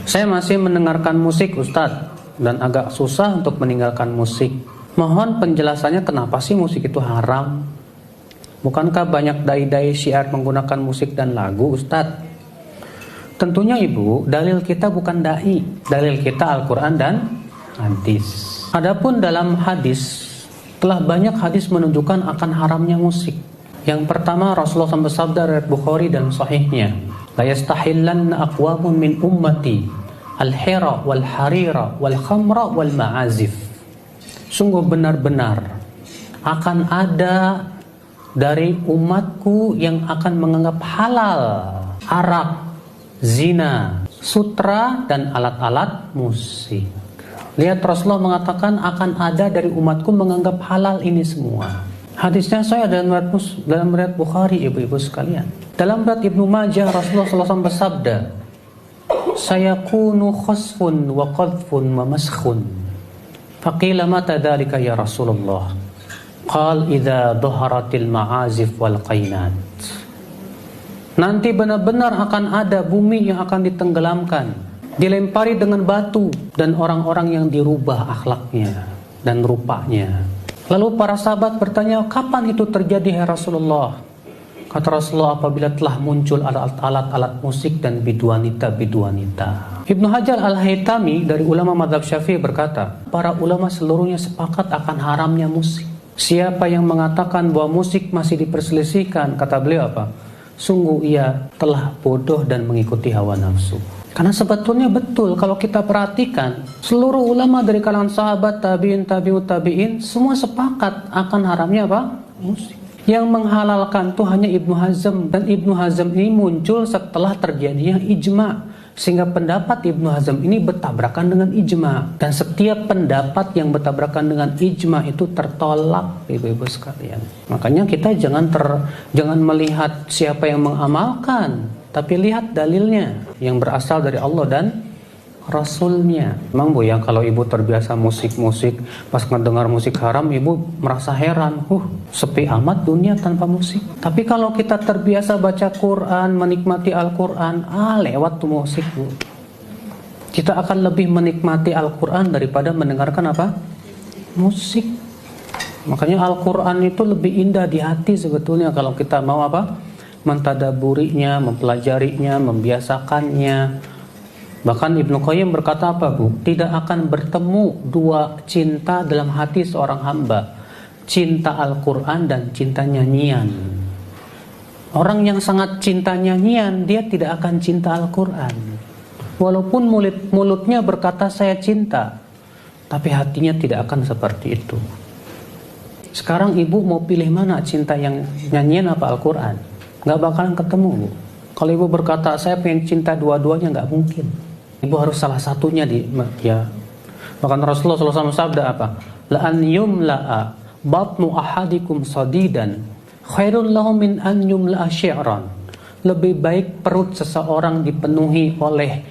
Saya masih mendengarkan musik Ustadz dan agak susah untuk meninggalkan musik. Mohon penjelasannya kenapa sih musik itu haram? Bukankah banyak dai-dai syiar menggunakan musik dan lagu Ustadz? Tentunya Ibu, dalil kita bukan dai, dalil kita Al-Quran dan hadis. Adapun dalam hadis, telah banyak hadis menunjukkan akan haramnya musik. Yang pertama, Rasulullah SAW bersabda riwayat Bukhari dan sahihnya, la yastahillanna aqwamun min ummati al-hira wal harira wal khamra wal ma'azif. Sungguh benar-benar akan ada dari umatku yang akan menganggap halal arak, zina, sutra, dan alat-alat musik. Lihat, Rasulullah mengatakan akan ada dari umatku menganggap halal ini semua. Hadisnya saya dalam riwayat Bukhari, ibu-ibu sekalian. Dalam riwayat Ibnu Majah, Rasulullah SAW bersabda, sayakunu khasfun wa qadfun wa maskhun. Faqila mata dzalika ya Rasulullah? Qal idza dhaharatil ma'azif wal qainat. Nanti benar-benar akan ada bumi yang akan ditenggelamkan, dilempari dengan batu, dan orang-orang yang dirubah akhlaknya dan rupanya. Lalu para sahabat bertanya, kapan itu terjadi ya Rasulullah? Kata Rasulullah, apabila telah muncul alat-alat musik dan biduanita. Ibnu Hajar Al-Haytami dari ulama mazhab Syafi'i berkata, para ulama seluruhnya sepakat akan haramnya musik. Siapa yang mengatakan bahwa musik masih diperselisihkan, kata beliau apa? Sungguh ia telah bodoh dan mengikuti hawa nafsu. Karena sebetulnya betul kalau kita perhatikan, seluruh ulama dari kalangan sahabat, tabi'in, tabi'ut tabi'in, semua sepakat akan haramnya apa? Musik. Yang menghalalkan itu hanya Ibnu Hazm, dan Ibnu Hazm ini muncul setelah terjadinya ijma'. Sehingga pendapat Ibnu Hazm ini bertabrakan dengan ijma', dan setiap pendapat yang bertabrakan dengan ijma' itu tertolak, ibu-ibu sekalian. Makanya kita jangan melihat siapa yang mengamalkan, tapi lihat dalilnya yang berasal dari Allah dan Rasulnya. Memang Bu ya, kalau ibu terbiasa musik-musik, pas ngedengar musik haram, ibu merasa heran, sepi amat dunia tanpa musik. Tapi kalau kita terbiasa baca Quran, menikmati Al-Quran, lewat tuh musik Bu. Kita akan lebih menikmati Al-Quran daripada mendengarkan apa? Musik. Makanya Al-Quran itu lebih indah di hati sebetulnya kalau kita mau apa? Mentadaburinya, mempelajarinya, membiasakannya. Bahkan Ibnu Qayyim berkata apa Bu? Tidak akan bertemu dua cinta dalam hati seorang hamba, cinta Al-Quran dan cinta nyanyian. Orang yang sangat cinta nyanyian, dia tidak akan cinta Al-Quran. Walaupun mulutnya berkata saya cinta, tapi hatinya tidak akan seperti itu. Sekarang ibu mau pilih mana, cinta yang nyanyian apa Al-Quran? Gak bakalan ketemu Bu. Kalau ibu berkata saya pengen cinta dua-duanya, gak mungkin. Ibu harus salah satunya ya. Bahkan Rasulullah SAW sabda apa? La an yumla'a batnu ahadikum sadidan khairun lahu min an yumla'a syi'ran. Lebih baik perut seseorang dipenuhi oleh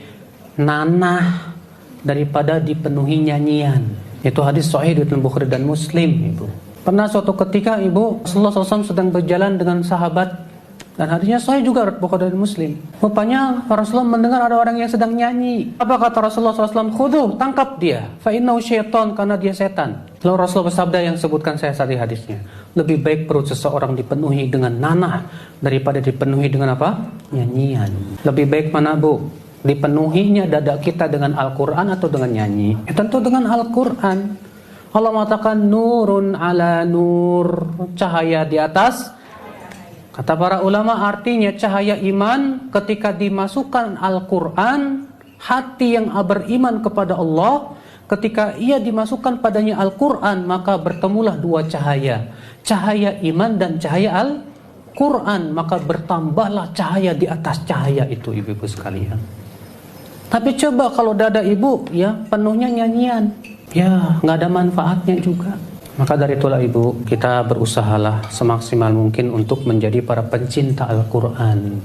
nanah daripada dipenuhi nyanyian. Itu hadis sahih di Bukhari dan Muslim, Ibu. Pernah suatu ketika Ibu, Rasulullah SAW sedang berjalan dengan sahabat, dan hadisnya sahih juga Bukhari dan Muslim. Rupanya Rasulullah mendengar ada orang yang sedang nyanyi. Apa kata Rasulullah SAW? Khuduh, tangkap dia. Fa innahu syaitan, karena dia setan. Lalu Rasulullah bersabda yang sebutkan saya tadi hadisnya. Lebih baik perut seseorang dipenuhi dengan nanah daripada dipenuhi dengan apa? Nyanyian. Lebih baik mana Bu? Dipenuhinya dada kita dengan Al-Quran atau dengan nyanyi? Tentu dengan Al-Quran. Allah mengatakan nurun ala nur, cahaya di atas. Kata para ulama artinya cahaya iman ketika dimasukkan Al-Quran, hati yang beriman kepada Allah, ketika ia dimasukkan padanya Al-Quran, maka bertemulah dua cahaya, cahaya iman dan cahaya Al-Quran, maka bertambahlah cahaya di atas cahaya itu, ibu-ibu sekalian. Tapi coba kalau dada ibu ya penuhnya nyanyian, ya nggak ada manfaatnya juga. Maka dari itulah Ibu, kita berusahalah semaksimal mungkin untuk menjadi para pencinta Al-Quran.